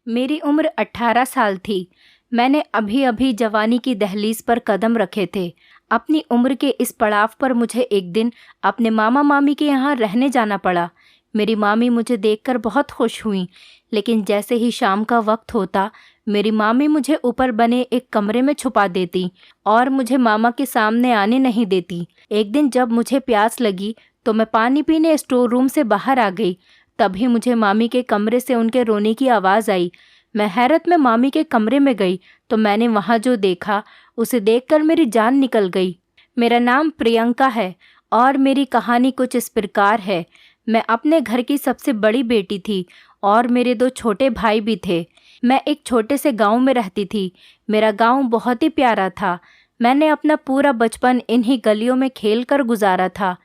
मेरी उम्र 18 साल थी। मैंने अभी अभी जवानी की दहलीज पर कदम रखे थे। अपनी उम्र के इस पड़ाव पर मुझे एक दिन अपने मामा मामी के यहाँ रहने जाना पड़ा। मेरी मामी मुझे देखकर बहुत खुश हुईं, लेकिन जैसे ही शाम का वक्त होता मेरी मामी मुझे ऊपर बने एक कमरे में छुपा देती और मुझे मामा के सामने आने नहीं देती। एक दिन जब मुझे प्यास लगी तो मैं पानी पीने स्टोर रूम से बाहर आ गई। तभी मुझे मामी के कमरे से उनके रोने की आवाज़ आई। मैं हैरत में मामी के कमरे में गई तो मैंने वहाँ जो देखा उसे देखकर मेरी जान निकल गई। मेरा नाम प्रियंका है और मेरी कहानी कुछ इस प्रकार है। मैं अपने घर की सबसे बड़ी बेटी थी और मेरे 2 छोटे भाई भी थे। मैं एक छोटे से गांव में रहती थी। मेरा गांव बहुत ही प्यारा था। मैंने अपना पूरा बचपन इन्हीं गलियों में खेल कर गुजारा था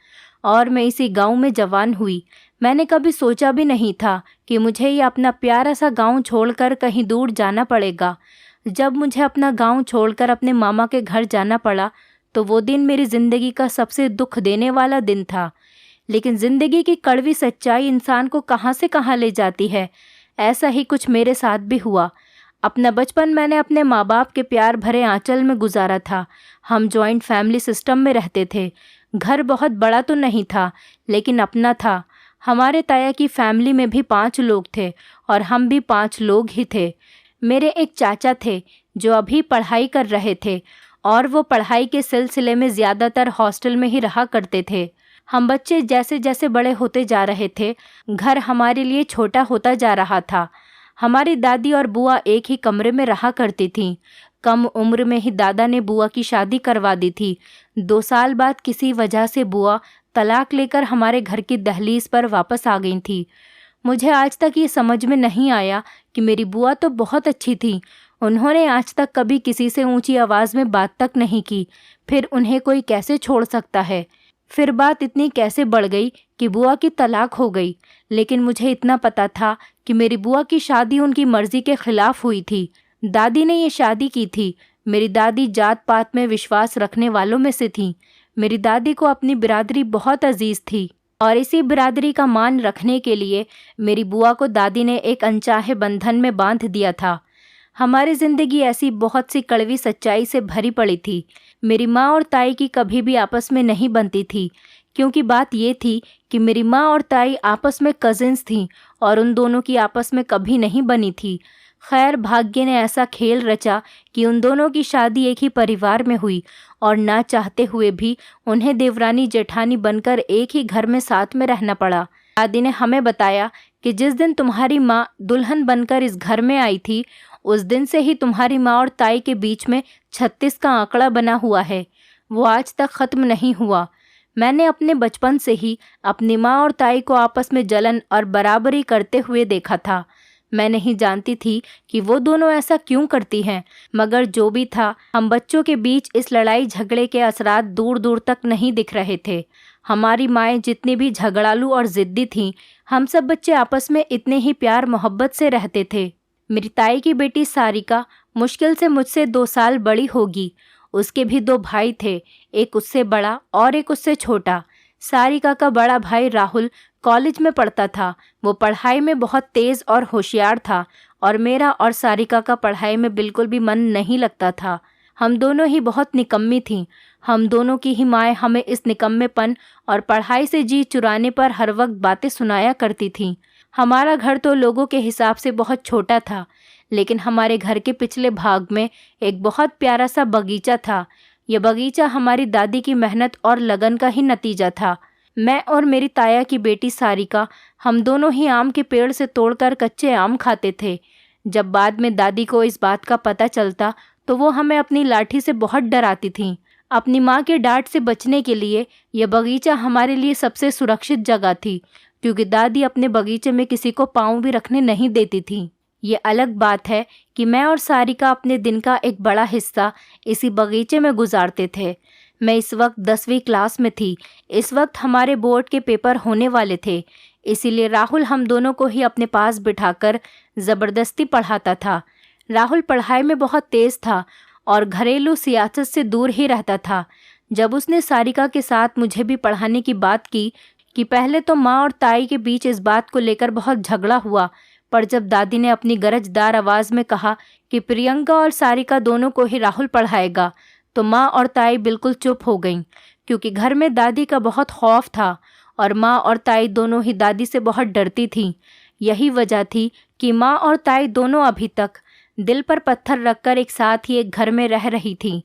और मैं इसी गांव में जवान हुई। मैंने कभी सोचा भी नहीं था कि मुझे ये अपना प्यारा सा गांव छोड़कर कहीं दूर जाना पड़ेगा। जब मुझे अपना गांव छोड़कर अपने मामा के घर जाना पड़ा तो वो दिन मेरी ज़िंदगी का सबसे दुख देने वाला दिन था। लेकिन ज़िंदगी की कड़वी सच्चाई इंसान को कहाँ से कहाँ ले जाती है। ऐसा ही कुछ मेरे साथ भी हुआ। अपना बचपन मैंने अपने माँ बाप के प्यार भरे आंचल में गुजारा था। हम जॉइंट फैमिली सिस्टम में रहते थे। घर बहुत बड़ा तो नहीं था, लेकिन अपना था। हमारे ताया की फैमिली में भी 5 लोग थे और हम भी 5 लोग ही थे। मेरे एक चाचा थे जो अभी पढ़ाई कर रहे थे और वो पढ़ाई के सिलसिले में ज़्यादातर हॉस्टल में ही रहा करते थे। हम बच्चे जैसे जैसे बड़े होते जा रहे थे, घर हमारे लिए छोटा होता जा रहा था। हमारी दादी और बुआ एक ही कमरे में रहा करती थीं। कम उम्र में ही दादा ने बुआ की शादी करवा दी थी। 2 साल बाद किसी वजह से बुआ तलाक लेकर हमारे घर की दहलीज पर वापस आ गई थी। मुझे आज तक ये समझ में नहीं आया कि मेरी बुआ तो बहुत अच्छी थी। उन्होंने आज तक कभी किसी से ऊंची आवाज़ में बात तक नहीं की, फिर उन्हें कोई कैसे छोड़ सकता है। फिर बात इतनी कैसे बढ़ गई कि बुआ की तलाक हो गई। लेकिन मुझे इतना पता था कि मेरी बुआ की शादी उनकी मर्जी के खिलाफ हुई थी। दादी ने ये शादी की थी। मेरी दादी जात पात में विश्वास रखने वालों में से थी। मेरी दादी को अपनी बिरादरी बहुत अजीज थी और इसी बिरादरी का मान रखने के लिए मेरी बुआ को दादी ने एक अनचाहे बंधन में बांध दिया था। हमारी ज़िंदगी ऐसी बहुत सी कड़वी सच्चाई से भरी पड़ी थी। मेरी माँ और ताई की कभी भी आपस में नहीं बनती थी, क्योंकि बात ये थी कि मेरी माँ और ताई आपस में कजिन्स थीं और उन दोनों की आपस में कभी नहीं बनी थी। खैर, भाग्य ने ऐसा खेल रचा कि उन दोनों की शादी एक ही परिवार में हुई और ना चाहते हुए भी उन्हें देवरानी जेठानी बनकर एक ही घर में साथ में रहना पड़ा। दादी ने हमें बताया कि जिस दिन तुम्हारी माँ दुल्हन बनकर इस घर में आई थी, उस दिन से ही तुम्हारी माँ और ताई के बीच में 36 का आंकड़ा बना हुआ है। वो आज तक ख़त्म नहीं हुआ। मैंने अपने बचपन से ही अपनी माँ और ताई को आपस में जलन और बराबरी करते हुए देखा था। मैं नहीं जानती थी कि वो दोनों ऐसा क्यों करती हैं, मगर जो भी था, हम बच्चों के बीच इस लड़ाई झगड़े के असरात दूर दूर तक नहीं दिख रहे थे। हमारी माएँ जितनी भी झगड़ालू और ज़िद्दी थीं, हम सब बच्चे आपस में इतने ही प्यार मोहब्बत से रहते थे। मेरी ताई की बेटी सारिका मुश्किल से मुझसे 2 साल बड़ी होगी। उसके भी 2 भाई थे, एक उससे बड़ा और एक उससे छोटा। सारिका का बड़ा भाई राहुल कॉलेज में पढ़ता था। वो पढ़ाई में बहुत तेज़ और होशियार था और मेरा और सारिका का पढ़ाई में बिल्कुल भी मन नहीं लगता था। हम दोनों ही बहुत निकम्मी थीं। हम दोनों की ही माएँ हमें इस निकम्मेपन और पढ़ाई से जी चुराने पर हर वक्त बातें सुनाया करती थीं। हमारा घर तो लोगों के हिसाब से बहुत छोटा था, लेकिन हमारे घर के पिछले भाग में एक बहुत प्यारा सा बगीचा था। यह बगीचा हमारी दादी की मेहनत और लगन का ही नतीजा था। मैं और मेरी ताया की बेटी सारिका, हम दोनों ही आम के पेड़ से तोड़कर कच्चे आम खाते थे। जब बाद में दादी को इस बात का पता चलता तो वो हमें अपनी लाठी से बहुत डराती थीं। अपनी माँ के डांट से बचने के लिए यह बगीचा हमारे लिए सबसे सुरक्षित जगह थी, क्योंकि दादी अपने बगीचे में किसी को पाँव भी रखने नहीं देती थी। ये अलग बात है कि मैं और सारिका अपने दिन का एक बड़ा हिस्सा इसी बगीचे में गुजारते थे। मैं इस वक्त 10वीं क्लास में थी। इस वक्त हमारे बोर्ड के पेपर होने वाले थे, इसीलिए राहुल हम दोनों को ही अपने पास बिठाकर ज़बरदस्ती पढ़ाता था। राहुल पढ़ाई में बहुत तेज़ था और घरेलू सियासत से दूर ही रहता था। जब उसने सारिका के साथ मुझे भी पढ़ाने की बात की कि पहले तो माँ और ताई के बीच इस बात को लेकर बहुत झगड़ा हुआ, पर जब दादी ने अपनी गरजदार आवाज़ में कहा कि प्रियंका और सारिका दोनों को ही राहुल पढ़ाएगा, तो माँ और ताई बिल्कुल चुप हो गईं, क्योंकि घर में दादी का बहुत खौफ था और माँ और ताई दोनों ही दादी से बहुत डरती थीं। यही वजह थी कि माँ और ताई दोनों अभी तक दिल पर पत्थर रखकर एक साथ ही एक घर में रह रही थीं,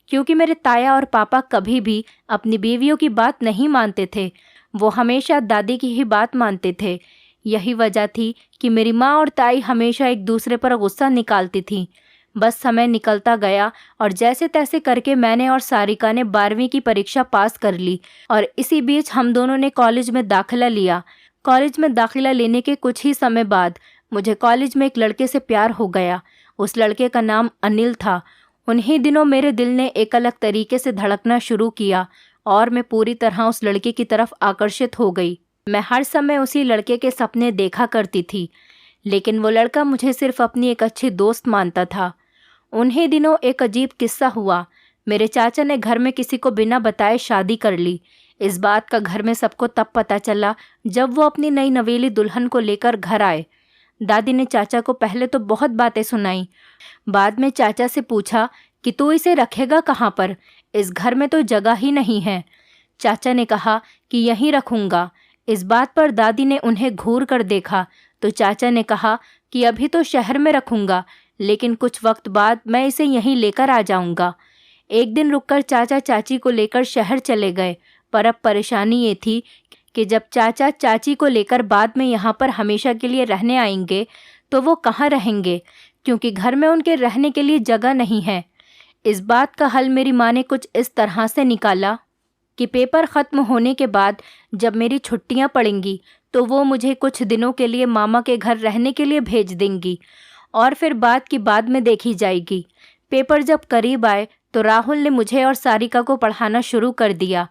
क्योंकि मेरे ताया और पापा कभी भी अपनी बीवियों की बात नहीं मानते थे। वो हमेशा दादी की ही बात मानते थे। यही वजह थी कि मेरी माँ और ताई हमेशा एक दूसरे पर गुस्सा निकालती थीं। बस समय निकलता गया और जैसे तैसे करके मैंने और सारिका ने 12वीं की परीक्षा पास कर ली और इसी बीच हम दोनों ने कॉलेज में दाखिला लिया। कॉलेज में दाखिला लेने के कुछ ही समय बाद मुझे कॉलेज में एक लड़के से प्यार हो गया। उस लड़के का नाम अनिल था। उन्हीं दिनों मेरे दिल ने एक अलग तरीके से धड़कना शुरू किया और मैं पूरी तरह उस लड़के की तरफ आकर्षित हो गई। मैं हर समय उसी लड़के के सपने देखा करती थी, लेकिन वो लड़का मुझे सिर्फ अपनी एक अच्छी दोस्त मानता था। उन्हीं दिनों एक अजीब किस्सा हुआ। मेरे चाचा ने घर में किसी को बिना बताए शादी कर ली। इस बात का घर में सबको तब पता चला जब वो अपनी नई नवेली दुल्हन को लेकर घर आए। दादी ने चाचा को पहले तो बहुत बातें सुनाई। बाद में चाचा से पूछा कि तू इसे रखेगा कहाँ पर? इस घर में तो जगह ही नहीं है। चाचा ने कहा कि यहीं रखूँगा। इस बात पर दादी ने उन्हें घूर कर देखा तो चाचा ने कहा कि अभी तो शहर में रखूँगा, लेकिन कुछ वक्त बाद मैं इसे यहीं लेकर आ जाऊँगा। एक दिन रुककर चाचा चाची को लेकर शहर चले गए, पर अब परेशानी ये थी कि जब चाचा चाची को लेकर बाद में यहाँ पर हमेशा के लिए रहने आएंगे तो वो कहाँ रहेंगे, क्योंकि घर में उनके रहने के लिए जगह नहीं है। इस बात का हल मेरी माँ ने कुछ इस तरह से निकाला कि पेपर ख़त्म होने के बाद जब मेरी छुट्टियाँ पड़ेंगी तो वो मुझे कुछ दिनों के लिए मामा के घर रहने के लिए भेज देंगी और फिर बात की बाद में देखी जाएगी। पेपर जब करीब आए तो राहुल ने मुझे और सारिका को पढ़ाना शुरू कर दिया।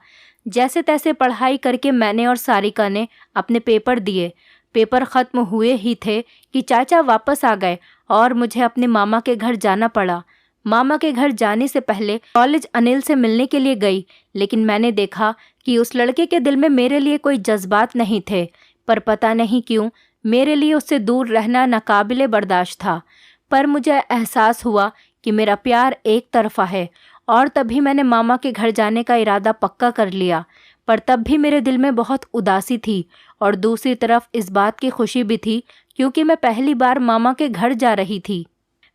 जैसे तैसे पढ़ाई करके मैंने और सारिका ने अपने पेपर दिए। पेपर ख़त्म हुए ही थे कि चाचा वापस आ गए और मुझे अपने मामा के घर जाना पड़ा। मामा के घर जाने से पहले कॉलेज अनिल से मिलने के लिए गई, लेकिन मैंने देखा कि उस लड़के के दिल में मेरे लिए कोई जज्बात नहीं थे, पर पता नहीं क्यों मेरे लिए उससे दूर रहना नाकाबिले बर्दाश्त था। पर मुझे एहसास हुआ कि मेरा प्यार एक तरफा है और तभी मैंने मामा के घर जाने का इरादा पक्का कर लिया। पर तब भी मेरे दिल में बहुत उदासी थी और दूसरी तरफ इस बात की खुशी भी थी क्योंकि मैं पहली बार मामा के घर जा रही थी।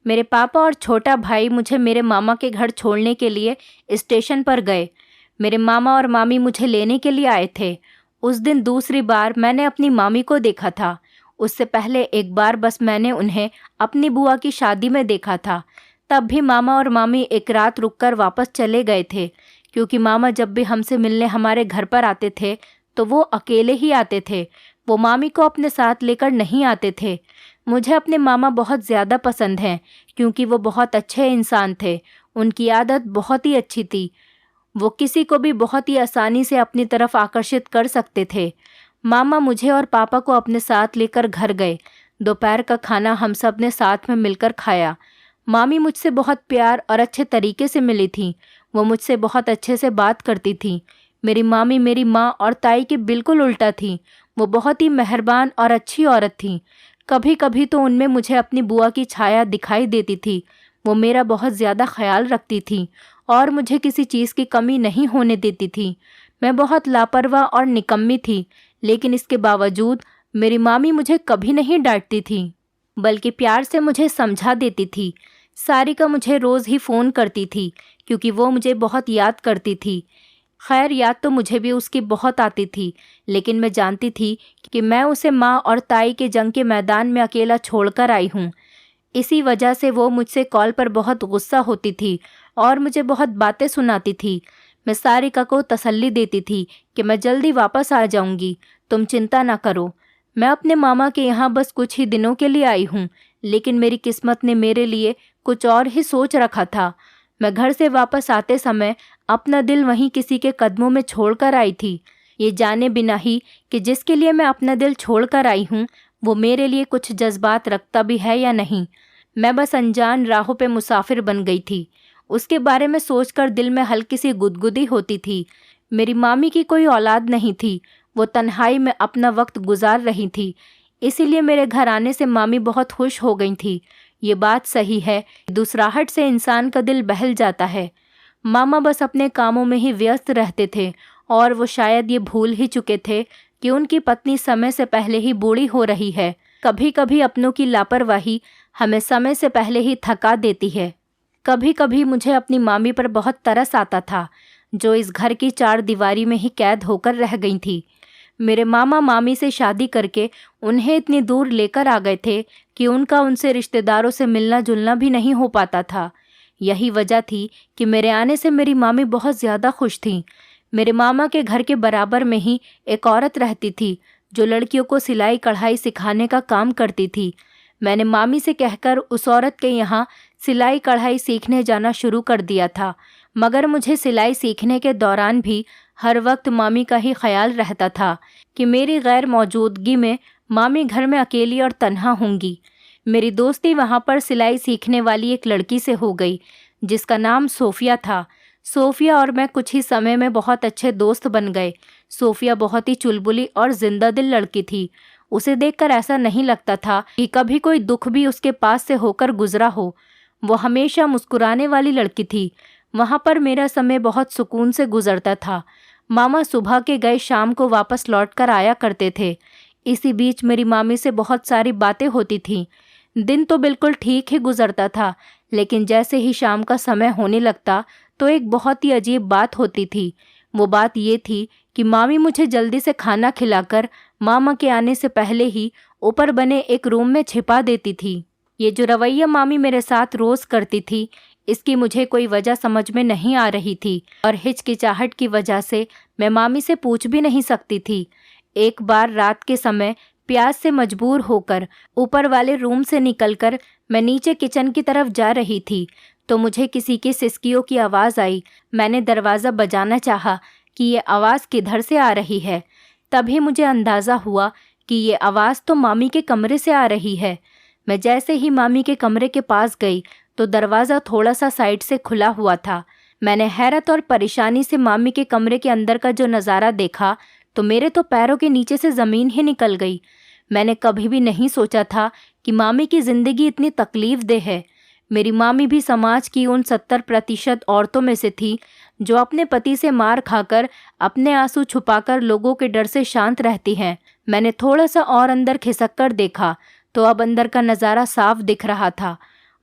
मेरे पापा और छोटा भाई मुझे मेरे मामा के घर छोड़ने के लिए स्टेशन पर गए। मेरे मामा और मामी मुझे लेने के लिए आए थे। उस दिन दूसरी बार मैंने अपनी मामी को देखा था। उससे पहले एक बार बस मैंने उन्हें अपनी बुआ की शादी में देखा था। तब भी मामा और मामी एक रात रुककर वापस चले गए थे, क्योंकि मामा जब भी हमसे मिलने हमारे घर पर आते थे तो वो अकेले ही आते थे। वो मामी को अपने साथ लेकर नहीं आते थे। मुझे अपने मामा बहुत ज़्यादा पसंद हैं क्योंकि वो बहुत अच्छे इंसान थे। उनकी आदत बहुत ही अच्छी थी। वो किसी को भी बहुत ही आसानी से अपनी तरफ आकर्षित कर सकते थे। मामा मुझे और पापा को अपने साथ लेकर घर गए। दोपहर का खाना हम सब ने साथ में मिलकर खाया। मामी मुझसे बहुत प्यार और अच्छे तरीके से मिली थी। वो मुझसे बहुत अच्छे से बात करती थी। मेरी मामी मेरी माँ और ताई के बिल्कुल उल्टा थी। वो बहुत ही मेहरबान और अच्छी औरत थी। कभी कभी तो उनमें मुझे अपनी बुआ की छाया दिखाई देती थी। वो मेरा बहुत ज़्यादा ख्याल रखती थी और मुझे किसी चीज़ की कमी नहीं होने देती थी। मैं बहुत लापरवाह और निकम्मी थी, लेकिन इसके बावजूद मेरी मामी मुझे कभी नहीं डांटती थी, बल्कि प्यार से मुझे समझा देती थी। सारिका मुझे रोज़ ही फ़ोन करती थी क्योंकि वो मुझे बहुत याद करती थी। खैर, याद तो मुझे भी उसकी बहुत आती थी, लेकिन मैं जानती थी कि मैं उसे माँ और ताई के जंग के मैदान में अकेला छोड़कर आई हूँ। इसी वजह से वो मुझसे कॉल पर बहुत गुस्सा होती थी और मुझे बहुत बातें सुनाती थी। मैं सारिका को तसल्ली देती थी कि मैं जल्दी वापस आ जाऊँगी, तुम चिंता ना करो। मैं अपने मामा के यहाँ बस कुछ ही दिनों के लिए आई हूँ, लेकिन मेरी किस्मत ने मेरे लिए कुछ और ही सोच रखा था। मैं घर से वापस आते समय अपना दिल वहीं किसी के कदमों में छोड़कर आई थी, ये जाने बिना ही कि जिसके लिए मैं अपना दिल छोड़कर आई हूँ वो मेरे लिए कुछ जज्बात रखता भी है या नहीं। मैं बस अनजान राहों पे मुसाफिर बन गई थी। उसके बारे में सोचकर दिल में हल्की सी गुदगुदी होती थी। मेरी मामी की कोई औलाद नहीं थी। वो तन्हाई में अपना वक्त गुजार रही थी। इसीलिए मेरे घर आने से मामी बहुत खुश हो गई थी। ये बात सही है, दूसराहट से इंसान का दिल बहल जाता है। मामा बस अपने कामों में ही व्यस्त रहते थे और वो शायद ये भूल ही चुके थे कि उनकी पत्नी समय से पहले ही बूढ़ी हो रही है। कभी कभी अपनों की लापरवाही हमें समय से पहले ही थका देती है। कभी कभी मुझे अपनी मामी पर बहुत तरस आता था, जो इस घर की चार दीवारी में ही कैद होकर रह गई थी। मेरे मामा मामी से शादी करके उन्हें इतनी दूर लेकर आ गए थे कि उनका उनसे रिश्तेदारों से मिलना जुलना भी नहीं हो पाता था। यही वजह थी कि मेरे आने से मेरी मामी बहुत ज़्यादा खुश थीं। मेरे मामा के घर के बराबर में ही एक औरत रहती थी जो लड़कियों को सिलाई कढ़ाई सिखाने का काम करती थी। मैंने मामी से कहकर उस औरत के यहाँ सिलाई कढ़ाई सीखने जाना शुरू कर दिया था, मगर मुझे सिलाई सीखने के दौरान भी हर वक्त मामी का ही ख्याल रहता था कि मेरी गैर मौजूदगी में मामी घर में अकेली और तन्हा होंगी। मेरी दोस्ती वहाँ पर सिलाई सीखने वाली एक लड़की से हो गई जिसका नाम सोफिया था। सोफिया और मैं कुछ ही समय में बहुत अच्छे दोस्त बन गए। सोफिया बहुत ही चुलबुली और जिंदा दिल लड़की थी। उसे देखकर ऐसा नहीं लगता था कि कभी कोई दुख भी उसके पास से होकर गुजरा हो। वो हमेशा मुस्कुराने वाली लड़की थी। वहाँ पर मेरा समय बहुत सुकून से गुजरता था। मामा सुबह के गए शाम को वापस लौट कर आया करते थे। इसी बीच मेरी मामी से बहुत सारी बातें होती थीं। दिन तो बिल्कुल ठीक ही गुजरता था, लेकिन जैसे ही शाम का समय होने लगता तो एक बहुत ही अजीब बात होती थी। वो बात ये थी कि मामी मुझे जल्दी से खाना खिलाकर मामा के आने से पहले ही ऊपर बने एक रूम में छिपा देती थी। ये जो रवैया मामी मेरे साथ रोज़ करती थी, इसकी मुझे कोई वजह समझ में नहीं आ रही थी और हिचकिचाहट की वजह से मैं मामी से पूछ भी नहीं सकती थी। एक बार रात के समय प्यास से मजबूर होकर ऊपर वाले रूम से निकलकर मैं नीचे किचन की तरफ जा रही थी तो मुझे किसी की सिसकियों की आवाज़ आई। मैंने दरवाज़ा बजाना चाहा कि ये आवाज़ किधर से आ रही है। तभी मुझे अंदाज़ा हुआ कि ये आवाज़ तो मामी के कमरे से आ रही है। मैं जैसे ही मामी के कमरे के पास गई तो दरवाज़ा थोड़ा सा साइड से खुला हुआ था। मैंने हैरत और परेशानी से मामी के कमरे के अंदर का जो नज़ारा देखा तो मेरे तो पैरों के नीचे से ज़मीन ही निकल गई। मैंने कभी भी नहीं सोचा था कि मामी की ज़िंदगी इतनी तकलीफ़देह है। मेरी मामी भी समाज की उन 70% औरतों में से थी जो अपने पति से मार खाकर अपने आंसू छुपाकर लोगों के डर से शांत रहती हैं। मैंने थोड़ा सा और अंदर खिसक कर देखा तो अब अंदर का नज़ारा साफ दिख रहा था।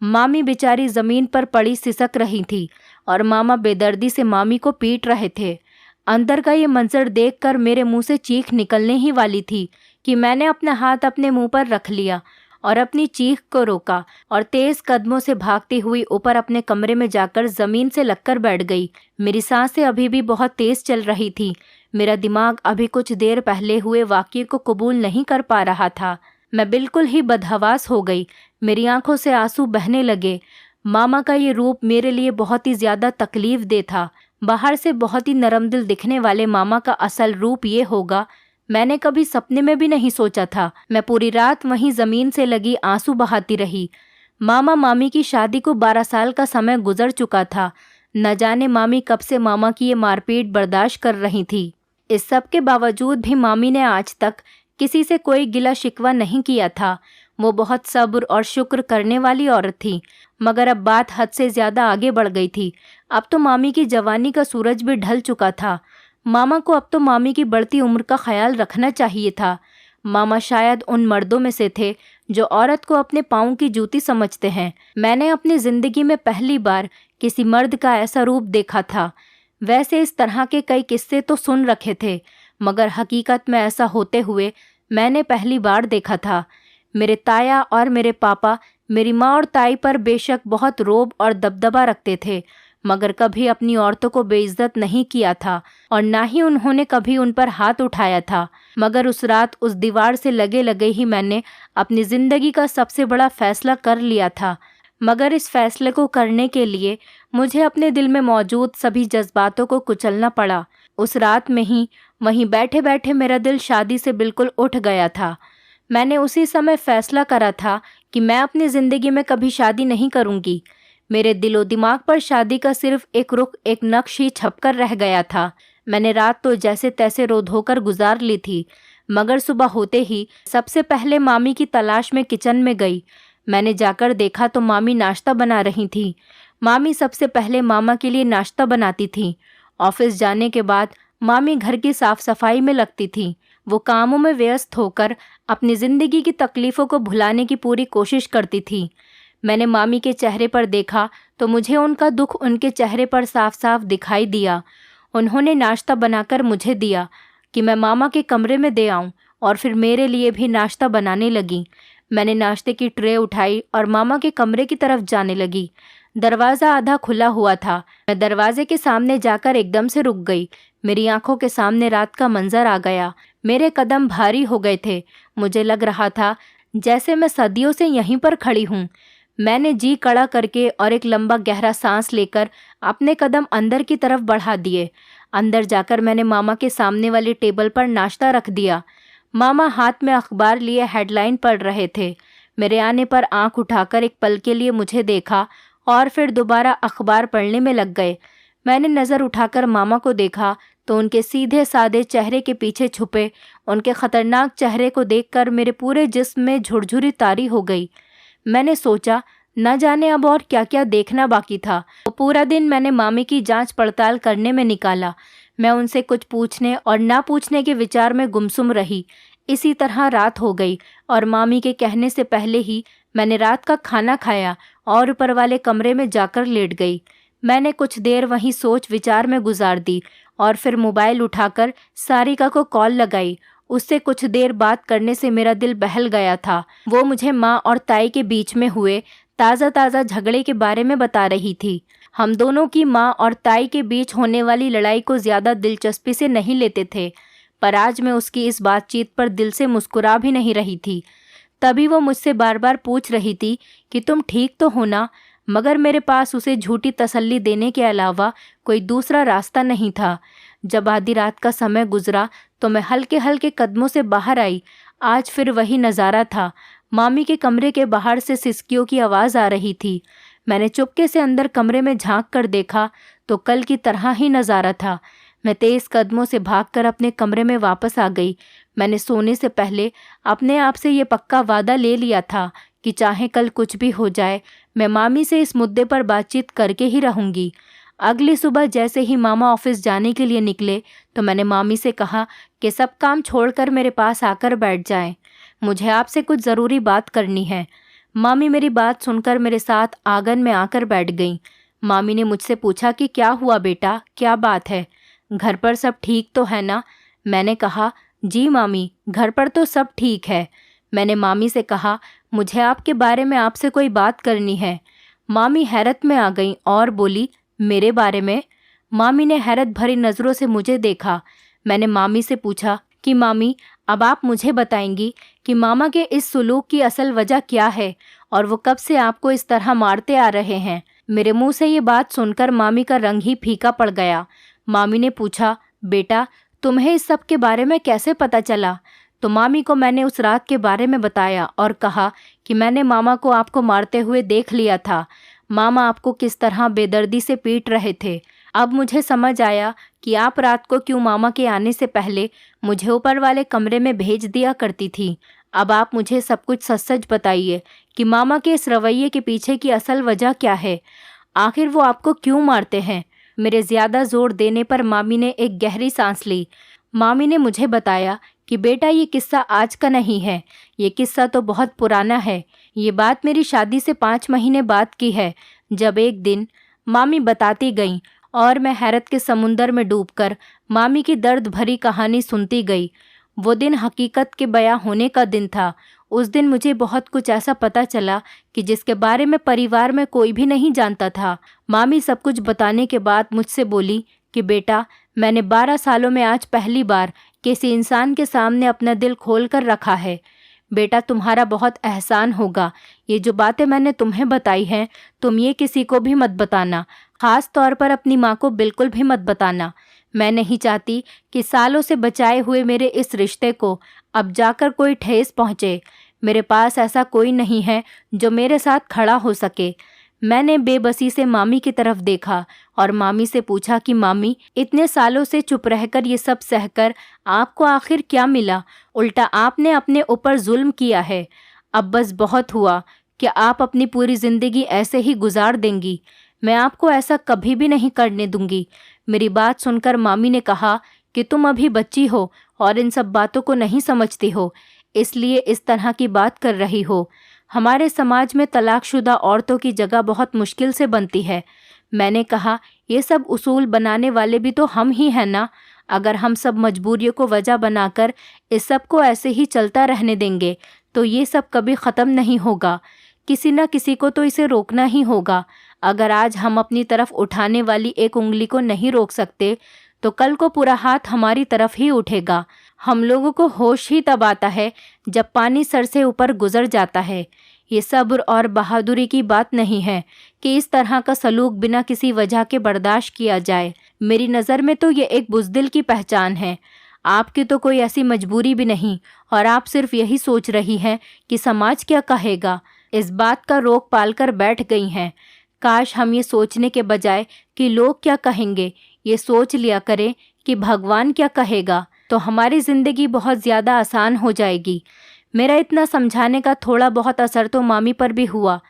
मामी बेचारी ज़मीन पर पड़ी सिसक रही थी और मामा बेदर्दी से मामी को पीट रहे थे। अंदर का ये मंजर देखकर मेरे मुंह से चीख निकलने ही वाली थी कि मैंने अपना हाथ अपने मुंह पर रख लिया और अपनी चीख को रोका और तेज़ कदमों से भागती हुई ऊपर अपने कमरे में जाकर ज़मीन से लगकर बैठ गई। मेरी सांसें अभी भी बहुत तेज़ चल रही थी। मेरा दिमाग अभी कुछ देर पहले हुए वाक़ये को कबूल नहीं कर पा रहा था। मैं बिल्कुल ही बदहवास हो गई। मेरी आंखों से आंसू बहने लगे। मामा का ये रूप मेरे लिए बहुत ही ज़्यादा तकलीफ़देह था। बाहर से बहुत ही नरम दिल दिखने वाले मामा का असल रूप ये होगा, मैंने कभी सपने में भी नहीं सोचा था। मैं पूरी रात वहीं ज़मीन से लगी आंसू बहाती रही। मामा मामी की शादी को 12 साल का समय गुजर चुका था। न जाने मामी कब से मामा की ये मारपीट बर्दाश्त कर रही थी। इस सब के बावजूद भी मामी ने आज तक किसी से कोई गिला शिकवा नहीं किया था। वो बहुत सब्र और शुक्र करने वाली औरत थी, मगर अब बात हद से ज़्यादा आगे बढ़ गई थी। अब तो मामी की जवानी का सूरज भी ढल चुका था। मामा को अब तो मामी की बढ़ती उम्र का ख्याल रखना चाहिए था। मामा शायद उन मर्दों में से थे जो औरत को अपने पाँव की जूती समझते हैं। मैंने अपनी ज़िंदगी में पहली बार किसी मर्द का ऐसा रूप देखा था। वैसे इस तरह के कई किस्से तो सुन रखे थे, मगर हकीकत में ऐसा होते हुए मैंने पहली बार देखा था। मेरे ताया और मेरे पापा मेरी माँ और ताई पर बेशक बहुत रोब और दबदबा रखते थे, मगर कभी अपनी औरतों को बेइज्जत नहीं किया था और ना ही उन्होंने कभी उन पर हाथ उठाया था। मगर उस रात उस दीवार से लगे लगे ही मैंने अपनी ज़िंदगी का सबसे बड़ा फ़ैसला कर लिया था। मगर इस फैसले को करने के लिए मुझे अपने दिल में मौजूद सभी जज्बातों को कुचलना पड़ा। उस रात में ही वहीं बैठे बैठे मेरा दिल शादी से बिल्कुल उठ गया था। मैंने उसी समय फ़ैसला करा था कि मैं अपनी ज़िंदगी में कभी शादी नहीं करूँगी। मेरे दिलो दिमाग पर शादी का सिर्फ एक रुख, एक नक्श ही छपकर रह गया था। मैंने रात तो जैसे तैसे रो धोकर गुजार ली थी। मगर सुबह होते ही सबसे पहले मामी की तलाश में किचन में गई। मैंने जाकर देखा तो मामी नाश्ता बना रही थी। मामी सबसे पहले मामा के लिए नाश्ता बनाती थी। ऑफिस जाने के बाद मामी घर की साफ सफाई में लगती थी। वो कामों में व्यस्त होकर अपनी ज़िंदगी की तकलीफ़ों को भुलाने की पूरी कोशिश करती थी। मैंने मामी के चेहरे पर देखा तो मुझे उनका दुख उनके चेहरे पर साफ साफ दिखाई दिया। उन्होंने नाश्ता बनाकर मुझे दिया कि मैं मामा के कमरे में दे आऊं और फिर मेरे लिए भी नाश्ता बनाने लगी। मैंने नाश्ते की ट्रे उठाई और मामा के कमरे की तरफ जाने लगी। दरवाज़ा आधा खुला हुआ था। मैं दरवाजे के सामने जाकर एकदम से रुक गई। मेरी आंखों के सामने रात का मंजर आ गया। मेरे कदम भारी हो गए थे। मुझे लग रहा था जैसे मैं सदियों से यहीं पर खड़ी हूँ। मैंने जी कड़ा करके और एक लंबा गहरा सांस लेकर अपने कदम अंदर की तरफ बढ़ा दिए। अंदर जाकर मैंने मामा के सामने वाली टेबल पर नाश्ता रख दिया। मामा हाथ में अखबार लिए हेडलाइन पढ़ रहे थे। मेरे आने पर आंख उठाकर एक पल के लिए मुझे देखा और फिर दोबारा अखबार पढ़ने में लग गए। मैंने नज़र उठाकर मामा को देखा तो उनके सीधे सादे चेहरे के पीछे छुपे उनके खतरनाक चेहरे को देखकर मेरे पूरे जिस्म में झुरझुरी तारी हो गई। मैंने सोचा न जाने अब और क्या क्या देखना बाकी था। तो पूरा दिन मैंने मामी की जांच पड़ताल करने में निकाला। मैं उनसे कुछ पूछने और ना पूछने के विचार में गुमसुम रही। इसी तरह रात हो गई और मामी के कहने से पहले ही मैंने रात का खाना खाया और ऊपर वाले कमरे में जाकर लेट गई। मैंने कुछ देर वहीं सोच विचार में गुजार दी और फिर मोबाइल उठाकर सारिका को कॉल लगाई। उससे कुछ देर बात करने से मेरा दिल बहल गया था। वो मुझे माँ और ताई के बीच में हुए ताज़ा झगड़े के बारे में बता रही थी। हम दोनों की माँ और ताई के बीच होने वाली लड़ाई को ज़्यादा दिलचस्पी से नहीं लेते थे, पर आज मैं उसकी इस बातचीत पर दिल से मुस्कुरा भी नहीं रही थी। तभी वो मुझसे बार बार पूछ रही थी कि तुम ठीक तो हो ना, मगर मेरे पास उसे झूठी तसल्ली देने के अलावा कोई दूसरा रास्ता नहीं था। जब आधी रात का समय गुजरा तो मैं हल्के हल्के कदमों से बाहर आई। आज फिर वही नज़ारा था। मामी के कमरे के बाहर से सिसकियों की आवाज़ आ रही थी। मैंने चुपके से अंदर कमरे में झांक कर देखा तो कल की तरह ही नज़ारा था। मैं तेज़ कदमों से भागकर अपने कमरे में वापस आ गई। मैंने सोने से पहले अपने आप से ये पक्का वादा ले लिया था कि चाहे कल कुछ भी हो जाए, मैं मामी से इस मुद्दे पर बातचीत करके ही रहूँगी। अगली सुबह जैसे ही मामा ऑफिस जाने के लिए निकले तो मैंने मामी से कहा कि सब काम छोड़कर मेरे पास आकर बैठ जाएं। मुझे आपसे कुछ ज़रूरी बात करनी है। मामी मेरी बात सुनकर मेरे साथ आंगन में आकर बैठ गईं। मामी ने मुझसे पूछा कि क्या हुआ बेटा, क्या बात है, घर पर सब ठीक तो है ना? मैंने कहा जी मामी, घर पर तो सब ठीक है। मैंने मामी से कहा मुझे आपके बारे में आपसे कोई बात करनी है। मामी हैरत में आ गईं और बोली मेरे बारे में? मामी ने हैरत भरी नज़रों से मुझे देखा। मैंने मामी से पूछा कि मामी अब आप मुझे बताएंगी कि मामा के इस सुलूक की असल वजह क्या है और वो कब से आपको इस तरह मारते आ रहे हैं। मेरे मुंह से ये बात सुनकर मामी का रंग ही फीका पड़ गया। मामी ने पूछा बेटा तुम्हें इस सब के बारे में कैसे पता चला? तो मामी को मैंने उस रात के बारे में बताया और कहा कि मैंने मामा को आपको मारते हुए देख लिया था। मामा आपको किस तरह बेदर्दी से पीट रहे थे। अब मुझे समझ आया कि आप रात को क्यों मामा के आने से पहले मुझे ऊपर वाले कमरे में भेज दिया करती थी। अब आप मुझे सब कुछ सच सच बताइए कि मामा के इस रवैये के पीछे की असल वजह क्या है। आखिर वो आपको क्यों मारते हैं? मेरे ज़्यादा जोर देने पर मामी ने एक गहरी सांस ली। मामी ने मुझे बताया कि बेटा ये किस्सा आज का नहीं है, ये किस्सा तो बहुत पुराना है। ये बात मेरी शादी से 5 महीने बाद की है, जब एक दिन मामी बताती गईं और मैं हैरत के समुंदर में डूबकर मामी की दर्द भरी कहानी सुनती गई। वो दिन हकीकत के बयां होने का दिन था। उस दिन मुझे बहुत कुछ ऐसा पता चला कि जिसके बारे में परिवार में कोई भी नहीं जानता था। मामी सब कुछ बताने के बाद मुझसे बोली कि बेटा मैंने 12 सालों में आज पहली बार किसी इंसान के सामने अपना दिल खोल कर रखा है। बेटा तुम्हारा बहुत एहसान होगा। ये जो बातें मैंने तुम्हें बताई हैं तुम ये किसी को भी मत बताना, ख़ास तौर पर अपनी माँ को बिल्कुल भी मत बताना। मैं नहीं चाहती कि सालों से बचाए हुए मेरे इस रिश्ते को अब जाकर कोई ठेस पहुँचे। मेरे पास ऐसा कोई नहीं है जो मेरे साथ खड़ा हो सके। मैंने बेबसी से मामी की तरफ देखा और मामी से पूछा कि मामी, इतने सालों से चुप रहकर ये सब सहकर आपको आखिर क्या मिला? उल्टा आपने अपने ऊपर जुल्म किया है। अब बस बहुत हुआ। क्या आप अपनी पूरी ज़िंदगी ऐसे ही गुजार देंगी? मैं आपको ऐसा कभी भी नहीं करने दूंगी। मेरी बात सुनकर मामी ने कहा कि तुम अभी बच्ची हो और इन सब बातों को नहीं समझती हो, इसलिए इस तरह की बात कर रही हो। हमारे समाज में तलाकशुदा औरतों की जगह बहुत मुश्किल से बनती है। मैंने कहा, ये सब उसूल बनाने वाले भी तो हम ही हैं ना। अगर हम सब मजबूरियों को वजह बनाकर इस सब को ऐसे ही चलता रहने देंगे तो ये सब कभी ख़त्म नहीं होगा। किसी न किसी को तो इसे रोकना ही होगा। अगर आज हम अपनी तरफ उठाने वाली एक उंगली को नहीं रोक सकते तो कल को पूरा हाथ हमारी तरफ ही उठेगा। हम लोगों को होश ही तब आता है जब पानी सर से ऊपर गुजर जाता है। ये सब्र और बहादुरी की बात नहीं है कि इस तरह का सलूक बिना किसी वजह के बर्दाश्त किया जाए। मेरी नज़र में तो ये एक बुज़दिल की पहचान है। आपकी तो कोई ऐसी मजबूरी भी नहीं और आप सिर्फ यही सोच रही हैं कि समाज क्या कहेगा, इस बात का रोक पाल कर बैठ गई हैं। काश हम ये सोचने के बजाय कि लोग क्या कहेंगे, ये सोच लिया करें कि भगवान क्या कहेगा, तो हमारी ज़िंदगी बहुत ज़्यादा आसान हो जाएगी। मेरा इतना समझाने का थोड़ा बहुत असर तो मामी पर भी हुआ।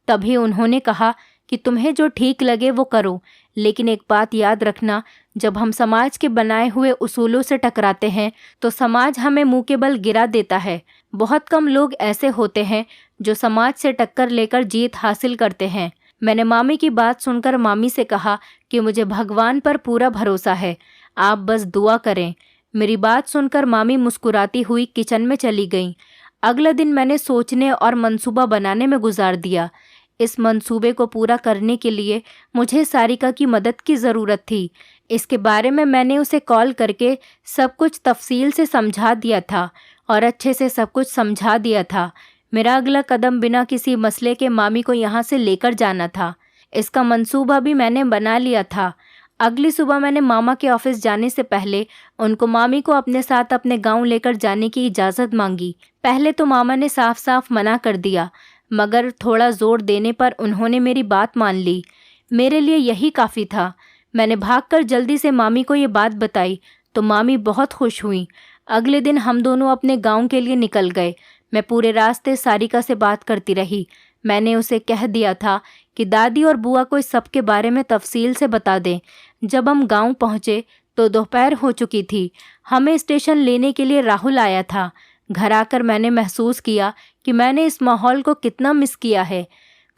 तभी उन्होंने कहा कि तुम्हें जो ठीक लगे वो करो, लेकिन एक बात याद रखना, जब हम समाज के बनाए हुए उसूलों से टकराते हैं तो समाज हमें मुंह के बल गिरा देता है। बहुत कम लोग ऐसे होते हैं जो समाज से टक्कर लेकर जीत हासिल करते हैं। मैंने मामी की बात सुनकर मामी से कहा कि मुझे भगवान पर पूरा भरोसा है, आप बस दुआ करें। मेरी बात सुनकर मामी मुस्कुराती हुई किचन में चली गईं। अगला दिन मैंने सोचने और मंसूबा बनाने में गुजार दिया। इस मंसूबे को पूरा करने के लिए मुझे सारिका की मदद की ज़रूरत थी। इसके बारे में मैंने उसे कॉल करके सब कुछ तफसील से समझा दिया था और अच्छे से सब कुछ समझा दिया था। मेरा अगला कदम बिना किसी मसले के मामी को यहाँ से लेकर जाना था। इसका मंसूबा भी मैंने बना लिया था। अगली सुबह मैंने मामा के ऑफिस जाने से पहले उनको मामी को अपने साथ अपने गांव लेकर जाने की इजाज़त मांगी। पहले तो मामा ने साफ साफ मना कर दिया, मगर थोड़ा ज़ोर देने पर उन्होंने मेरी बात मान ली। मेरे लिए यही काफ़ी था। मैंने भागकर जल्दी से मामी को ये बात बताई तो मामी बहुत खुश हुई। अगले दिन हम दोनों अपने गांव के लिए निकल गए। मैं पूरे रास्ते सारिका से बात करती रही। मैंने उसे कह दिया था कि दादी और बुआ को इस सब के बारे में तफसील से बता दें। जब हम गांव पहुंचे तो दोपहर हो चुकी थी। हमें स्टेशन लेने के लिए राहुल आया था। घर आकर मैंने महसूस किया कि मैंने इस माहौल को कितना मिस किया है।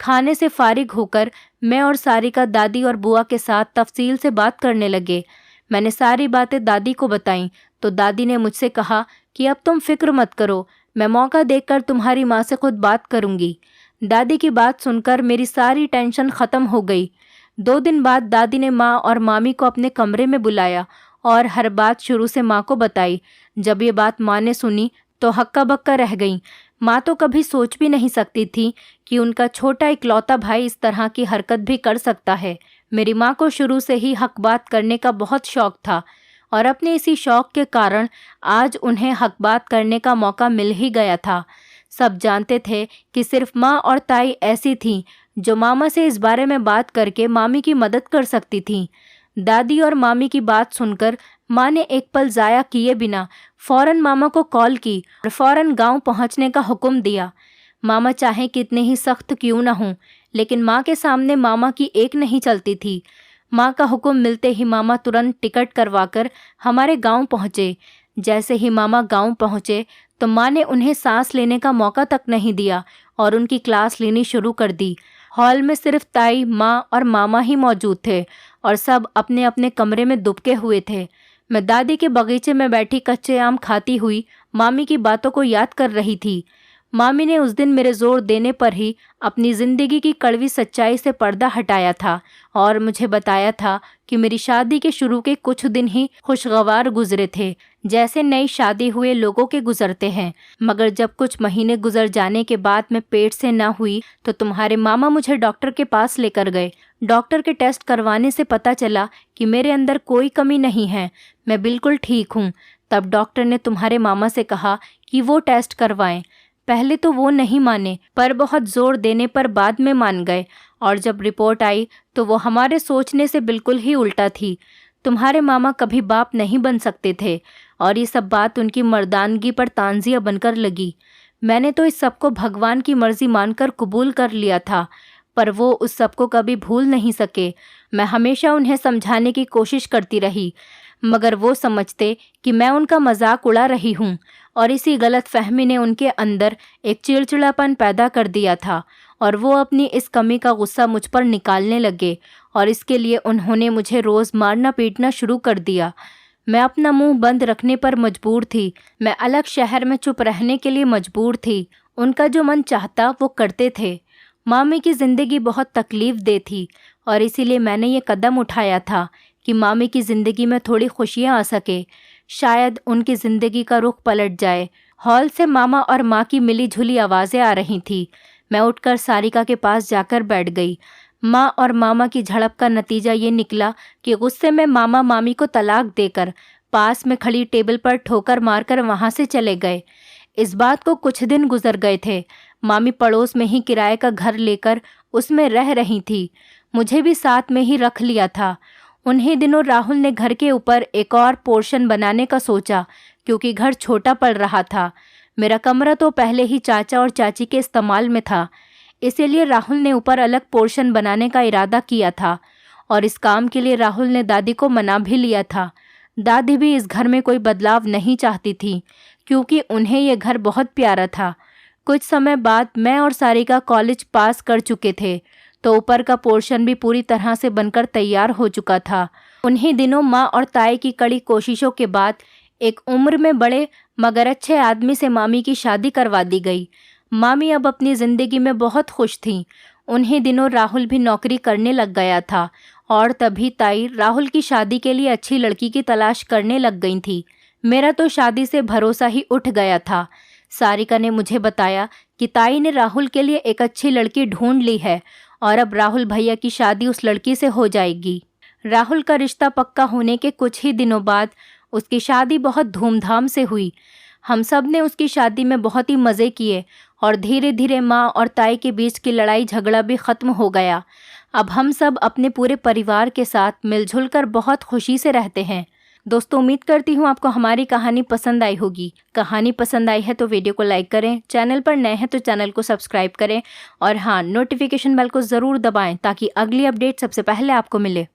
खाने से फारिग होकर मैं और सारिका दादी और बुआ के साथ तफसील से बात करने लगे। मैंने सारी बातें दादी को बताईं तो दादी ने मुझसे कहा कि अब तुम फिक्र मत करो, मैं मौका देखकर तुम्हारी माँ से खुद बात करूँगी। दादी की बात सुनकर मेरी सारी टेंशन ख़त्म हो गई। 2 दिन बाद दादी ने माँ और मामी को अपने कमरे में बुलाया और हर बात शुरू से माँ को बताई। जब ये बात माँ ने सुनी तो हक्का बक्का रह गईं। माँ तो कभी सोच भी नहीं सकती थी कि उनका छोटा इकलौता भाई इस तरह की हरकत भी कर सकता है। मेरी माँ को शुरू से ही हक बात करने का बहुत शौक था और अपने इसी शौक के कारण आज उन्हें हक बात करने का मौका मिल ही गया था। सब जानते थे कि सिर्फ माँ और ताई ऐसी थीं जो मामा से इस बारे में बात करके मामी की मदद कर सकती थीं। दादी और मामी की बात सुनकर माँ ने एक पल ज़ाया किए बिना फ़ौरन मामा को कॉल की और फ़ौरन गांव पहुंचने का हुक्म दिया। मामा चाहे कितने ही सख्त क्यों न हों, लेकिन माँ के सामने मामा की एक नहीं चलती थी। माँ का हुक्म मिलते ही मामा तुरंत टिकट करवाकर हमारे गांव पहुँचे। जैसे ही मामा गांव पहुँचे तो माँ ने उन्हें सांस लेने का मौका तक नहीं दिया और उनकी क्लास लेनी शुरू कर दी। हॉल में सिर्फ ताई, माँ और मामा ही मौजूद थे और सब अपने अपने कमरे में दुबके हुए थे। मैं दादी के बगीचे में बैठी कच्चे आम खाती हुई मामी की बातों को याद कर रही थी। मामी ने उस दिन मेरे जोर देने पर ही अपनी ज़िंदगी की कड़वी सच्चाई से पर्दा हटाया था और मुझे बताया था कि मेरी शादी के शुरू के कुछ दिन ही खुशगवार गुजरे थे, जैसे नई शादी हुए लोगों के गुजरते हैं। मगर जब कुछ महीने गुजर जाने के बाद मैं पेट से न हुई तो तुम्हारे मामा मुझे डॉक्टर के पास लेकर गए। डॉक्टर के टेस्ट करवाने से पता चला कि मेरे अंदर कोई कमी नहीं है, मैं बिल्कुल ठीक हूँ। तब डॉक्टर ने तुम्हारे मामा से कहा कि वो टेस्ट करवाएं। पहले तो वो नहीं माने, पर बहुत जोर देने पर बाद में मान गए। और जब रिपोर्ट आई तो वो हमारे सोचने से बिल्कुल ही उल्टा थी। तुम्हारे मामा कभी बाप नहीं बन सकते थे और ये सब बात उनकी मर्दानगी पर तांजिया बनकर लगी। मैंने तो इस सबको भगवान की मर्जी मानकर कबूल कर लिया था, पर वो उस सबको कभी भूल नहीं सके। मैं हमेशा उन्हें समझाने की कोशिश करती रही, मगर वो समझते कि मैं उनका मजाक उड़ा रही हूँ, और इसी गलत फहमी ने उनके अंदर एक चिड़चिड़ापन पैदा कर दिया था और वो अपनी इस कमी का गुस्सा मुझ पर निकालने लगे और इसके लिए उन्होंने मुझे रोज़ मारना पीटना शुरू कर दिया। मैं अपना मुंह बंद रखने पर मजबूर थी। मैं अलग शहर में चुप रहने के लिए मजबूर थी। उनका जो मन चाहता वो करते थे। मामी की ज़िंदगी बहुत तकलीफ दे थी और इसीलिए मैंने ये कदम उठाया था कि मामी की ज़िंदगी में थोड़ी खुशियाँ आ सके। शायद उनकी ज़िंदगी का रुख पलट जाए। हॉल से मामा और माँ की मिली जुली आवाज़ें आ रही थी। मैं उठकर सारिका के पास जाकर बैठ गई। माँ और मामा की झड़प का नतीजा ये निकला कि गुस्से में मामा मामी को तलाक देकर पास में खड़ी टेबल पर ठोकर मारकर वहाँ से चले गए। इस बात को कुछ दिन गुजर गए थे। मामी पड़ोस में ही किराए का घर लेकर उसमें रह रही थी। मुझे भी साथ में ही रख लिया था। उन्हीं दिनों राहुल ने घर के ऊपर एक और पोर्शन बनाने का सोचा, क्योंकि घर छोटा पड़ रहा था। मेरा कमरा तो पहले ही चाचा और चाची के इस्तेमाल में था, इसीलिए राहुल ने ऊपर अलग पोर्शन बनाने का इरादा किया था और इस काम के लिए राहुल ने दादी को मना भी लिया था। दादी भी इस घर में कोई बदलाव नहीं चाहती थी, क्योंकि उन्हें यह घर बहुत प्यारा था। कुछ समय बाद मैं और सारिका कॉलेज पास कर चुके थे, तो ऊपर का पोर्शन भी पूरी तरह से बनकर तैयार हो चुका था। उन्हीं दिनों माँ और ताई की कड़ी कोशिशों के बाद एक उम्र में बड़े मगर अच्छे आदमी से मामी की शादी करवा दी गई। मामी अब अपनी ज़िंदगी में बहुत खुश थीं। उन्हीं दिनों राहुल भी नौकरी करने लग गया था और तभी ताई राहुल की शादी के लिए अच्छी लड़की की तलाश करने लग गई थी। मेरा तो शादी से भरोसा ही उठ गया था। सारिका ने मुझे बताया कि ताई ने राहुल के लिए एक अच्छी लड़की ढूंढ ली है और अब राहुल भैया की शादी उस लड़की से हो जाएगी। राहुल का रिश्ता पक्का होने के कुछ ही दिनों बाद उसकी शादी बहुत धूमधाम से हुई। हम सब ने उसकी शादी में बहुत ही मज़े किए और धीरे धीरे माँ और ताई के बीच की लड़ाई झगड़ा भी ख़त्म हो गया। अब हम सब अपने पूरे परिवार के साथ मिलजुल कर बहुत खुशी से रहते हैं। दोस्तों, उम्मीद करती हूँ आपको हमारी कहानी पसंद आई होगी। कहानी पसंद आई है तो वीडियो को लाइक करें, चैनल पर नए हैं तो चैनल को सब्सक्राइब करें और हाँ, नोटिफिकेशन बेल को ज़रूर दबाएं ताकि अगली अपडेट सबसे पहले आपको मिले।